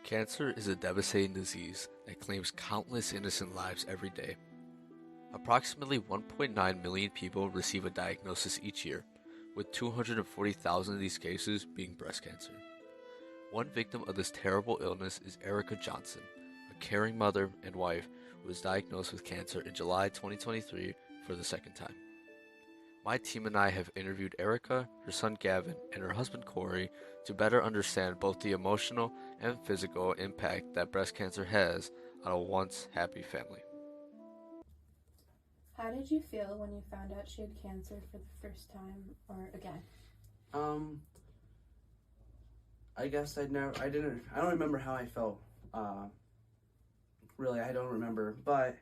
Cancer is a devastating disease that claims countless innocent lives every day. Approximately 1.9 million people receive a diagnosis each year, with 240,000 of these cases being breast cancer. One victim of this terrible illness is Erica Johnson, a caring mother and wife who was diagnosed with cancer in July 2023 for the second time. My team and I have interviewed Erica, her son Gavin, and her husband Corey to better understand both the emotional and physical impact that breast cancer has on a once happy family. How did you feel when you found out she had cancer for the first time or again? I guess I don't remember how I felt. Really, I don't remember, but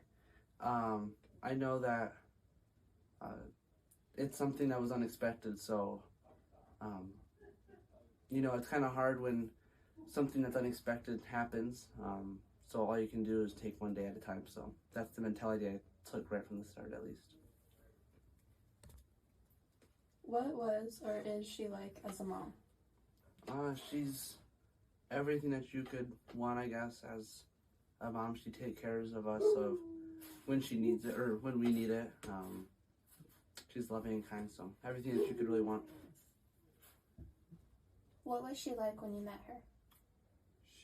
I know that it's something that was unexpected, so it's kind of hard when something that's unexpected happens. So all you can do is take one day at a time. So that's the mentality I took right from the start, at least. What was or is she like as a mom? She's everything that you could want, I guess. As a mom, she takes care of us of when she needs it or when we need it. She's loving and kind, so everything that you could really want. What was she like when you met her?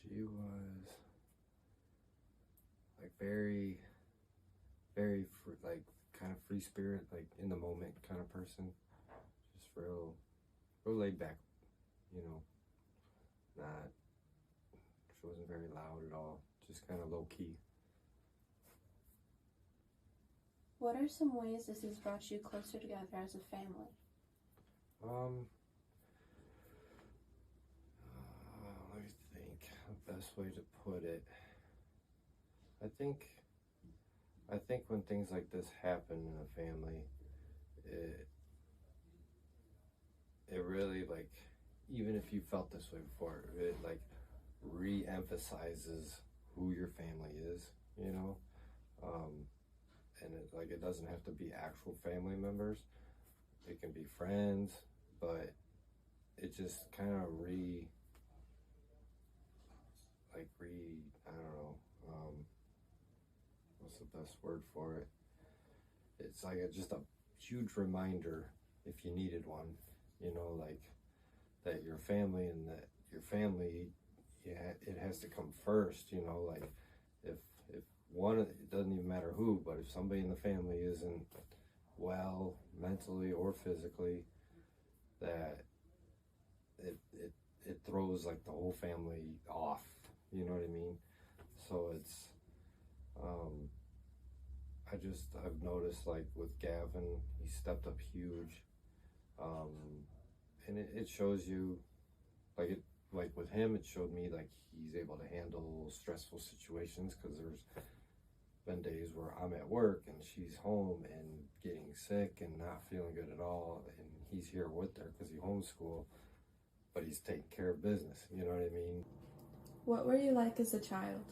She was like very, very kind of free spirit, like in the moment kind of person. Just real laid back, she wasn't very loud at all, just kind of low key. What are some ways this has brought you closer together as a family? Let me think the best way to put it. I think when things like this happen in a family, it really, like, even if you felt this way before, it like re-emphasizes who your family is, and it doesn't have to be actual family members. It can be friends, but it just kind of I don't know, what's the best word for it? It's like just a huge reminder, if you needed one, like that your family and that your family, it has to come first, like if one, it doesn't even matter who, but if somebody in the family isn't well mentally or physically, that it throws like the whole family off, you know what I mean? So it's I've noticed, like with Gavin, he stepped up huge, and it shows you, like with him, it showed me like he's able to handle stressful situations, because there's been days where I'm at work and she's home and getting sick and not feeling good at all, and he's here with her because he homeschool, but he's taking care of business, you know what I mean? What were you like as a child?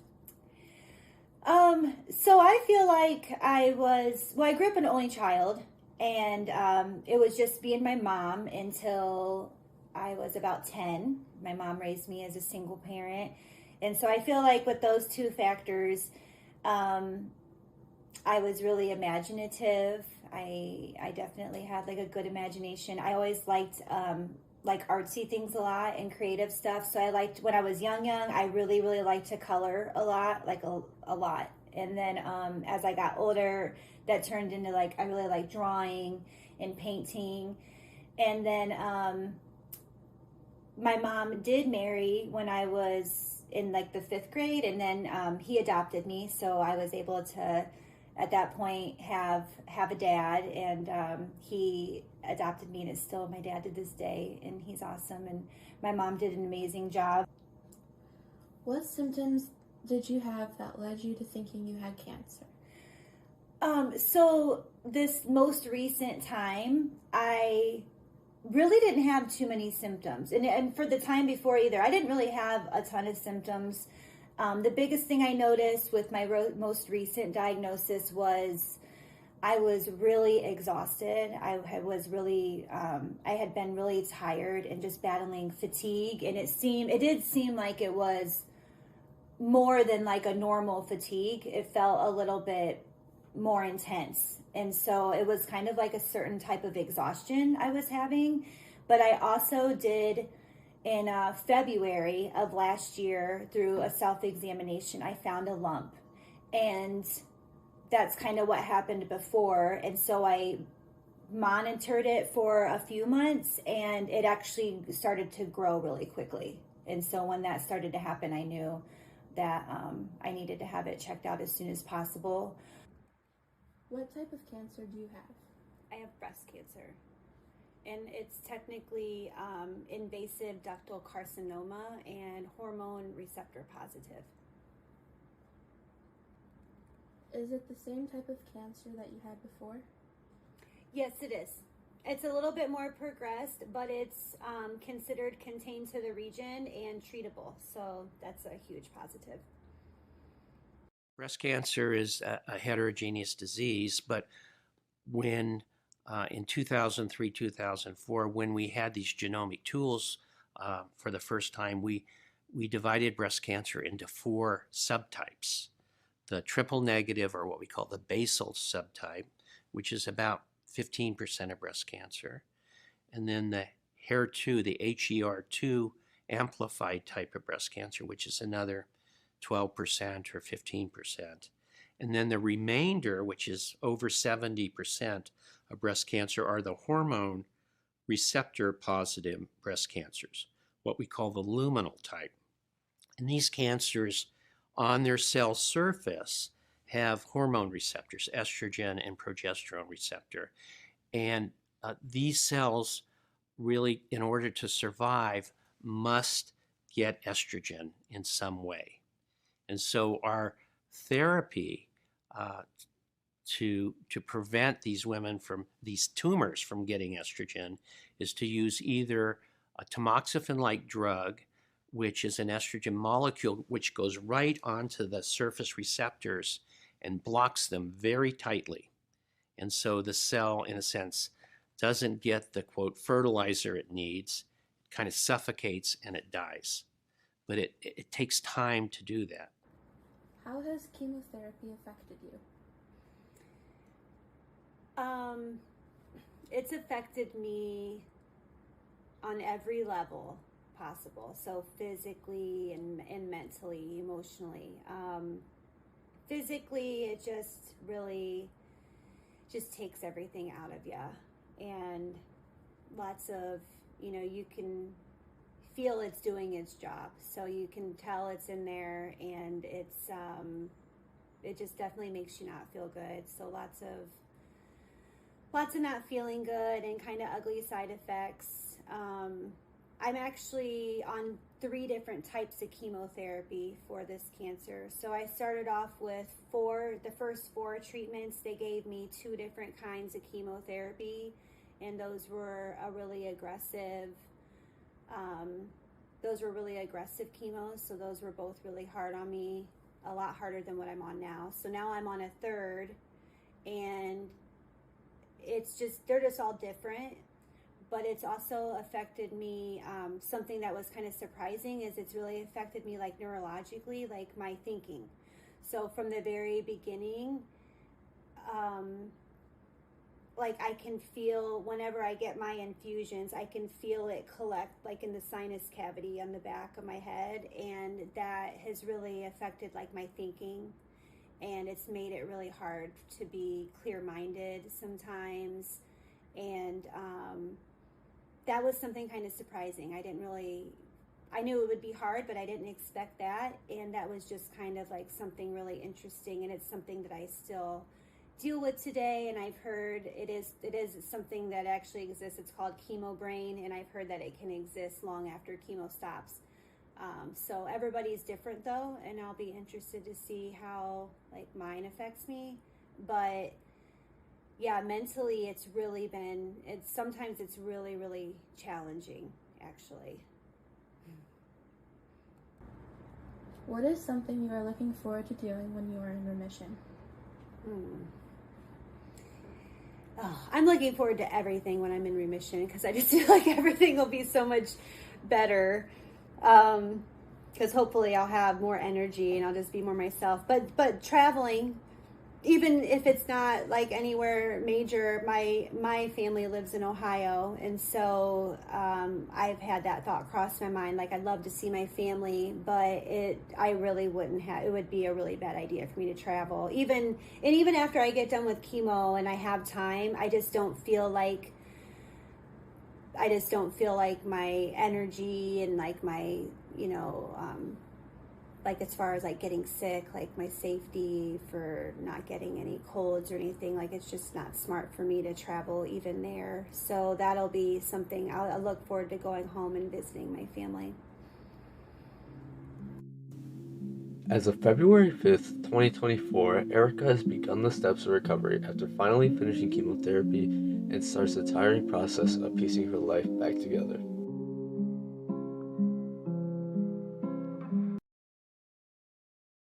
So I feel like I grew up an only child, and it was just me and my mom until I was about 10. My mom raised me as a single parent. And so I feel like with those two factors, I was really imaginative. I definitely had like a good imagination. I always liked like artsy things a lot and creative stuff. So I liked, when I was young, I really, really liked to color a lot, like a lot. And then as I got older, that turned into like, I really like drawing and painting. And then my mom did marry when I was in like the 5th grade, and then he adopted me. So I was able to, at that point, have a dad, and he adopted me, and it's still my dad to this day, and he's awesome, and my mom did an amazing job. What symptoms did you have that led you to thinking you had cancer? So this most recent time, I really didn't have too many symptoms, and for the time before either, I didn't really have a ton of symptoms. The biggest thing I noticed with my most recent diagnosis was I was really exhausted. I had been really tired and just battling fatigue, and it did seem like it was more than like a normal fatigue. It felt a little bit more intense. And so it was kind of like a certain type of exhaustion I was having. But I also did in February of last year, through a self-examination, I found a lump. And that's kind of what happened before. And so I monitored it for a few months, and it actually started to grow really quickly. And so when that started to happen, I knew that I needed to have it checked out as soon as possible. What type of cancer do you have? I have breast cancer, and it's technically invasive ductal carcinoma and hormone receptor positive. Is it the same type of cancer that you had before? Yes, it is. It's a little bit more progressed, but it's considered contained to the region and treatable. So that's a huge positive. Breast cancer is a heterogeneous disease, but when in 2003, 2004, when we had these genomic tools for the first time, we divided breast cancer into 4 subtypes. The triple negative, or what we call the basal subtype, which is about 15% of breast cancer. And then the HER2, the HER2 amplified type of breast cancer, which is another 12% or 15%. And then the remainder, which is over 70% of breast cancer, are the hormone receptor positive breast cancers, what we call the luminal type. And these cancers on their cell surface have hormone receptors, estrogen and progesterone receptor. And these cells really, in order to survive, must get estrogen in some way. And so our therapy to prevent these women from, these tumors from getting estrogen, is to use either a tamoxifen-like drug, which is an estrogen molecule which goes right onto the surface receptors and blocks them very tightly. And so the cell, in a sense, doesn't get the, quote, fertilizer it needs. It kind of suffocates and it dies. But it takes time to do that. How has chemotherapy affected you? It's affected me on every level possible. So physically and mentally, emotionally. Physically, it just really just takes everything out of you. And lots of, you can feel it's doing its job. So you can tell it's in there, and it's, it just definitely makes you not feel good. So lots of not feeling good and kind of ugly side effects. I'm actually on 3 different types of chemotherapy for this cancer. So I started off with the first 4 treatments. They gave me 2 different kinds of chemotherapy, and those were really aggressive chemos. So those were both really hard on me, a lot harder than what I'm on now. So now I'm on a 3rd, and they're just all different. But it's also affected me, something that was kind of surprising is it's really affected me like neurologically, like my thinking. So from the very beginning, like I can feel, whenever I get my infusions, I can feel it collect like in the sinus cavity on the back of my head. And that has really affected like my thinking. And it's made it really hard to be clear-minded sometimes. And that was something kind of surprising. I knew it would be hard, but I didn't expect that. And that was just kind of like something really interesting. And it's something that I still deal with today. And I've heard it is something that actually exists. It's called chemo brain. And I've heard that it can exist long after chemo stops. So everybody's different though. And I'll be interested to see how like mine affects me. But yeah, mentally sometimes it's really, really challenging, actually. What is something you are looking forward to doing when you are in remission? Oh, I'm looking forward to everything when I'm in remission, because I just feel like everything will be so much better. because hopefully I'll have more energy and I'll just be more myself. But traveling, even if it's not like anywhere major, my family lives in Ohio, and so I've had that thought cross my mind. Like, I'd love to see my family, but I really wouldn't have. It would be a really bad idea for me to travel. Even after I get done with chemo and I have time, I just don't feel like my energy and like my, like as far as like getting sick, like my safety for not getting any colds or anything, like it's just not smart for me to travel even there. So that'll be something I'll look forward to going home and visiting my family. As of February 5th, 2024, Erica has begun the steps of recovery after finally finishing chemotherapy and starts the tiring process of piecing her life back together.